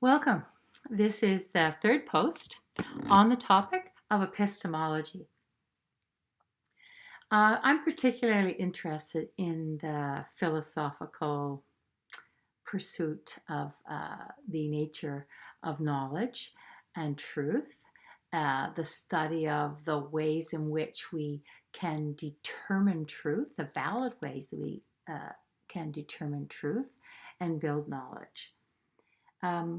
Welcome. This is the third post on the topic of epistemology. I'm particularly interested in the philosophical pursuit of the nature of knowledge and truth, the study of the ways in which we can determine truth, the valid ways that we can determine truth and build knowledge.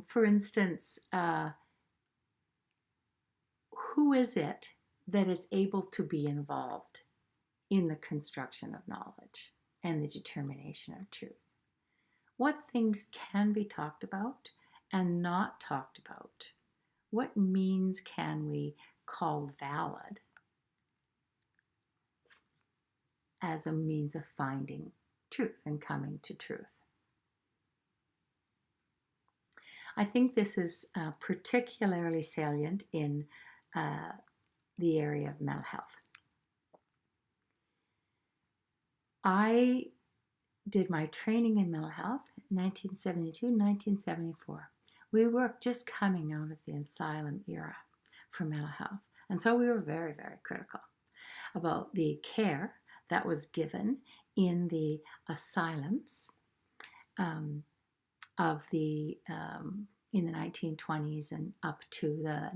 For instance, who is it that is able to be involved in the construction of knowledge and the determination of truth? What things can be talked about and not talked about? What means can we call valid as a means of finding truth and coming to truth? I think this is particularly salient in the area of mental health. I did my training in mental health in 1972, 1974. We were just coming out of the asylum era for mental health. And so we were very, very critical about the care that was given in the asylums in the 1920s and up to the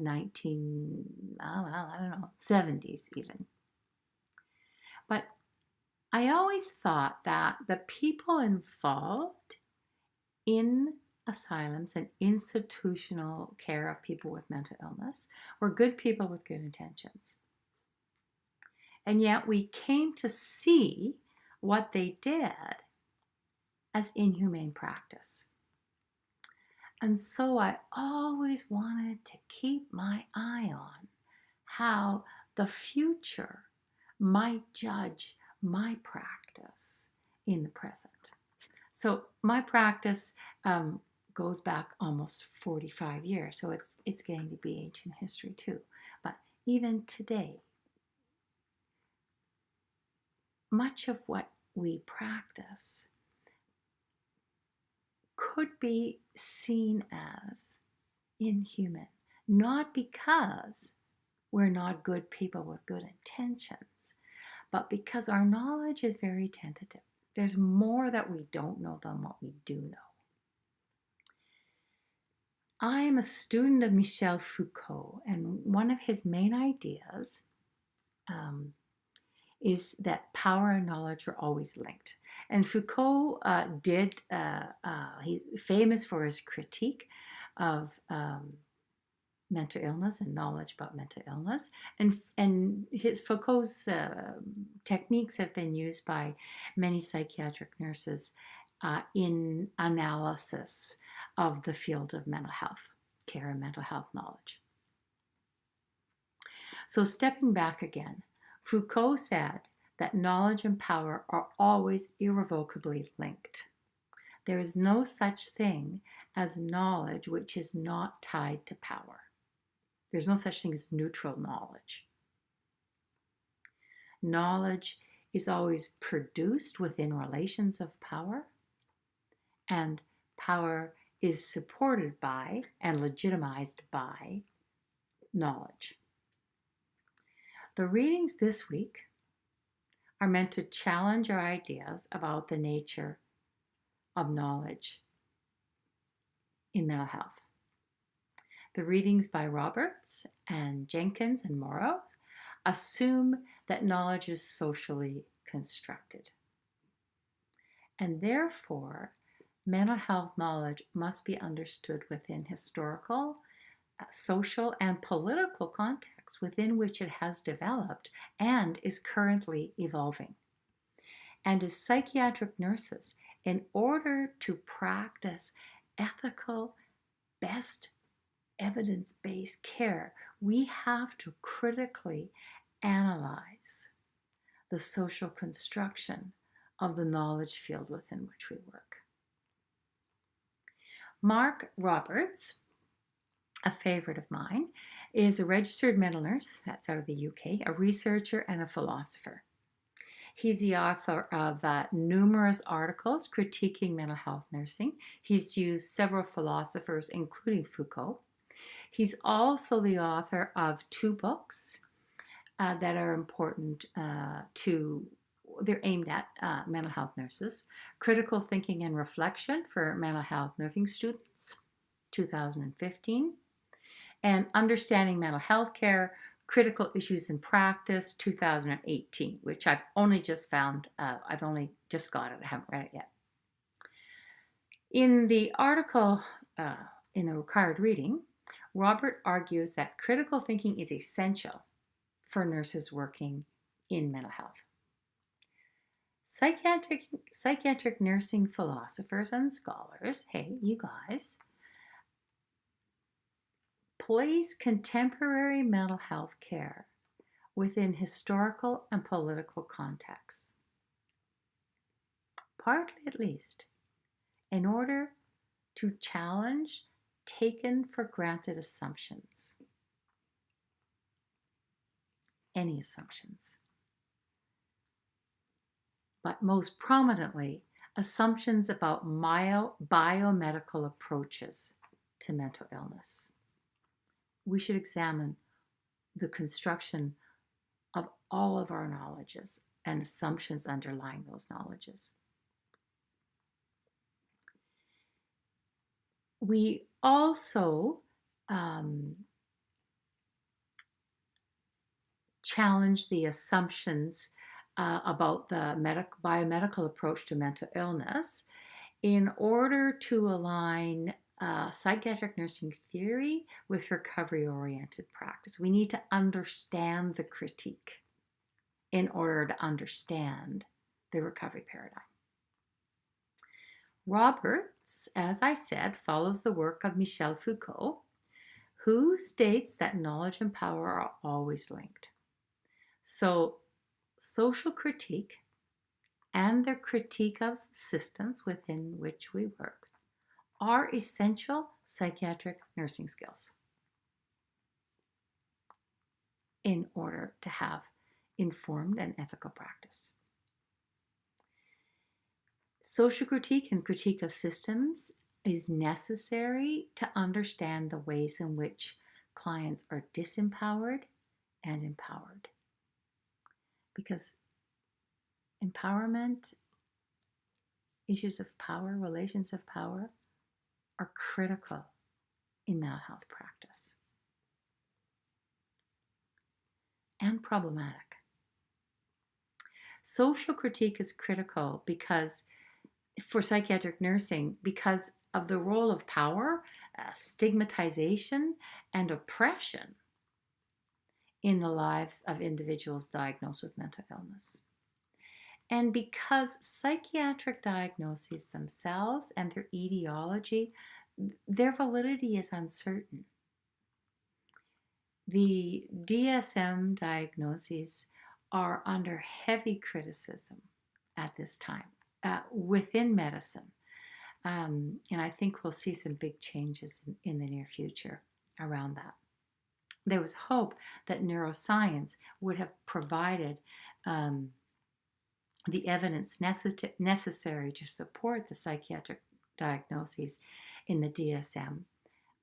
70s even. But I always thought that the people involved in asylums and institutional care of people with mental illness were good people with good intentions. And yet we came to see what they did as inhumane practice. And so I always wanted to keep my eye on how the future might judge my practice in the present. So my practice goes back almost 45 years, so it's getting to be ancient history too. But even today, much of what we practice could be seen as inhuman, not because we're not good people with good intentions, but because our knowledge is very tentative. There's more that we don't know than what we do know. I am a student of Michel Foucault, and one of his main ideas is that power and knowledge are always linked. And Foucault he's famous for his critique of mental illness and knowledge about mental illness. And Foucault's techniques have been used by many psychiatric nurses in analysis of the field of mental health care and mental health knowledge. So stepping back again, Foucault said that knowledge and power are always irrevocably linked. There is no such thing as knowledge which is not tied to power. There's no such thing as neutral knowledge. Knowledge is always produced within relations of power, and power is supported by and legitimized by knowledge. The readings this week are meant to challenge our ideas about the nature of knowledge in mental health. The readings by Roberts and Jenkins and Morrow assume that knowledge is socially constructed. And therefore, mental health knowledge must be understood within historical, social, and political contexts within which it has developed and is currently evolving. And as psychiatric nurses, in order to practice ethical, best evidence-based care, we have to critically analyze the social construction of the knowledge field within which we work. Mark Roberts, a favorite of mine, is a registered mental nurse, that's out of the UK, a researcher and a philosopher. He's the author of numerous articles critiquing mental health nursing. He's used several philosophers, including Foucault. He's also the author of 2 books that are important they're aimed at mental health nurses. Critical Thinking and Reflection for Mental Health Nursing Students, 2015. And Understanding Mental Health Care, Critical Issues in Practice, 2018, which I've only just found. I've only just got it. I haven't read it yet. In the article, in the required reading, Robert argues that critical thinking is essential for nurses working in mental health. Psychiatric nursing philosophers and scholars, hey, you guys, place contemporary mental health care within historical and political contexts, partly at least, in order to challenge taken for granted assumptions. Any assumptions. But most prominently, assumptions about biomedical approaches to mental illness. We should examine the construction of all of our knowledges and assumptions underlying those knowledges. We also challenge the assumptions about the biomedical approach to mental illness in order to align psychiatric nursing theory with recovery-oriented practice. We need to understand the critique in order to understand the recovery paradigm. Roberts, as I said, follows the work of Michel Foucault, who states that knowledge and power are always linked. So, social critique and the critique of systems within which we work are essential psychiatric nursing skills in order to have informed and ethical practice. Social critique and critique of systems is necessary to understand the ways in which clients are disempowered and empowered. Because empowerment, issues of power, relations of power, are critical in mental health practice and problematic. Social critique is critical because for psychiatric nursing, because of the role of power, stigmatization, and oppression in the lives of individuals diagnosed with mental illness. And because psychiatric diagnoses themselves and their etiology, their validity is uncertain. The DSM diagnoses are under heavy criticism at this time within medicine. And I think we'll see some big changes in the near future around that. There was hope that neuroscience would have provided the evidence necessary to support the psychiatric diagnoses in the DSM,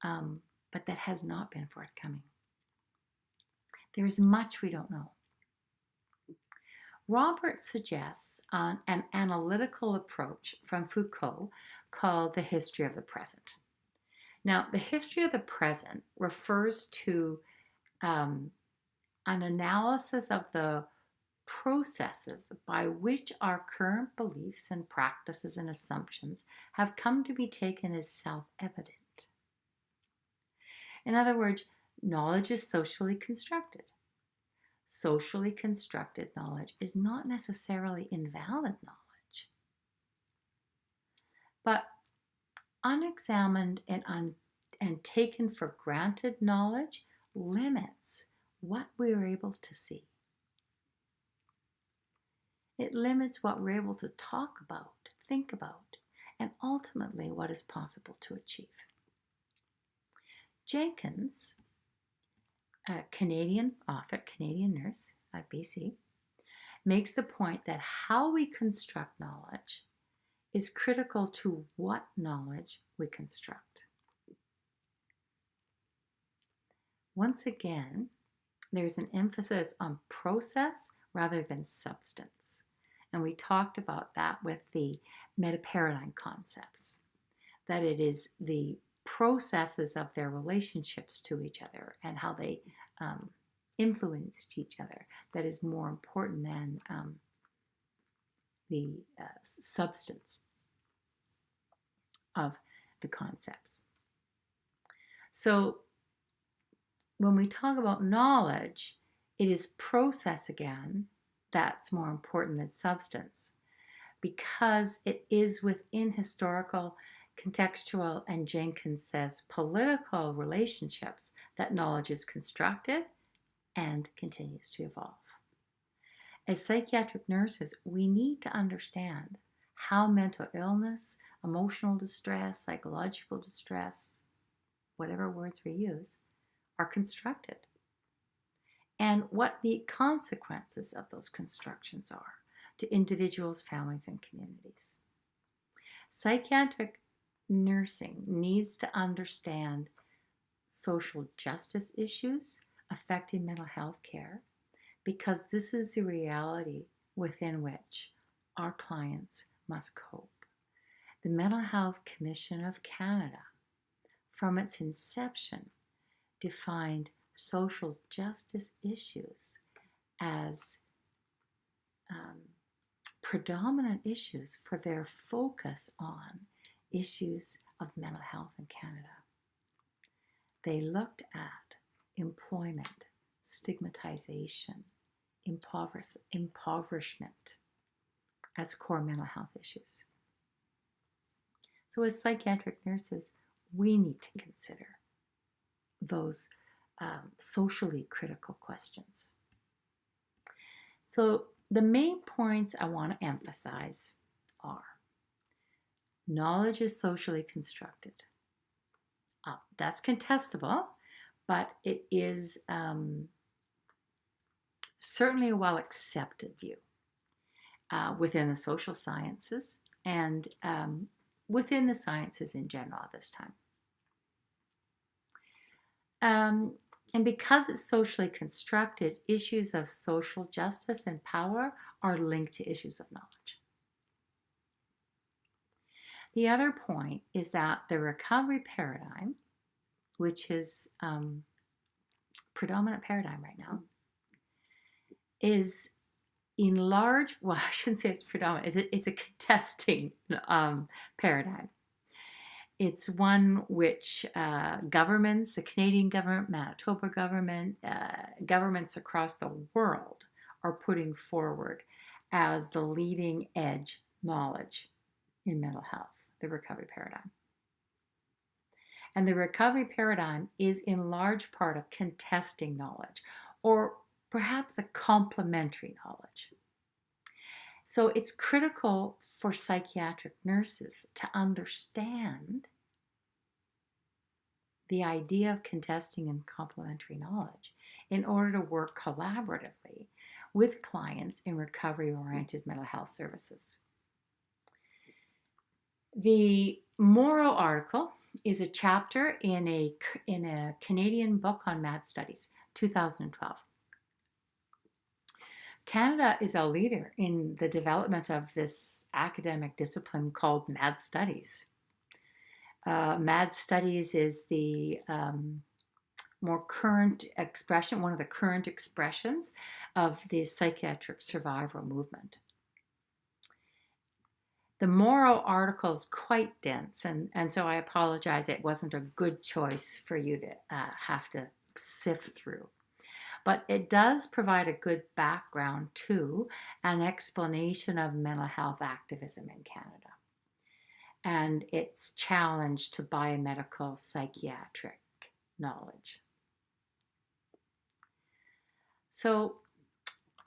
but that has not been forthcoming. There is much we don't know. Robert suggests an analytical approach from Foucault called the history of the present. Now, the history of the present refers to an analysis of the processes by which our current beliefs and practices and assumptions have come to be taken as self-evident. In other words, knowledge is socially constructed. Socially constructed knowledge is not necessarily invalid knowledge, but unexamined and taken for granted knowledge limits what we are able to see. It limits what we're able to talk about, think about, and ultimately what is possible to achieve. Jenkins, a Canadian author, Canadian nurse at BC, makes the point that how we construct knowledge is critical to what knowledge we construct. Once again, there's an emphasis on process rather than substance. And we talked about that with the meta-paradigm concepts, that it is the processes of their relationships to each other and how they influence each other that is more important than the substance of the concepts. So when we talk about knowledge, it is process again that's more important than substance, because it is within historical, contextual, and Jenkins says political relationships that knowledge is constructed and continues to evolve. As psychiatric nurses, we need to understand how mental illness, emotional distress, psychological distress, whatever words we use, are constructed, and what the consequences of those constructions are to individuals, families, and communities. Psychiatric nursing needs to understand social justice issues affecting mental health care, because this is the reality within which our clients must cope. The Mental Health Commission of Canada, from its inception, defined social justice issues as predominant issues for their focus on issues of mental health in Canada. They looked at employment, stigmatization, impoverishment as core mental health issues. So as psychiatric nurses, we need to consider those socially critical questions. So the main points I want to emphasize are: knowledge is socially constructed. That's contestable, but it is certainly a well-accepted view within the social sciences and within the sciences in general at this time. And because it's socially constructed, issues of social justice and power are linked to issues of knowledge. The other point is that the recovery paradigm, which is predominant paradigm right now, is in large, well, I shouldn't say it's predominant, it's a contesting paradigm. It's one which governments, the Canadian government, Manitoba government, governments across the world are putting forward as the leading edge knowledge in mental health, the recovery paradigm. And the recovery paradigm is in large part a contesting knowledge, or perhaps a complementary knowledge. So it's critical for psychiatric nurses to understand the idea of contesting and complementary knowledge in order to work collaboratively with clients in recovery-oriented mental health services. The moral article is a chapter in a Canadian book on MAD studies, 2012. Canada is a leader in the development of this academic discipline called MAD studies. MAD studies is the more current expression, one of the current expressions of the psychiatric survival movement. The moral article is quite dense, and so I apologize, it wasn't a good choice for you to have to sift through. But it does provide a good background to an explanation of mental health activism in Canada and its challenge to biomedical psychiatric knowledge. So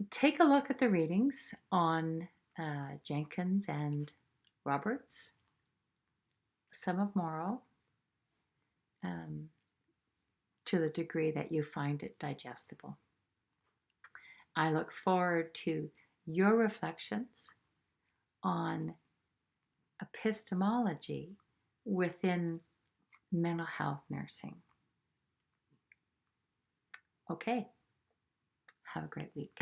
take a look at the readings on Jenkins and Roberts, some of Morrow, to the degree that you find it digestible. I look forward to your reflections on epistemology within mental health nursing. Okay, have a great week.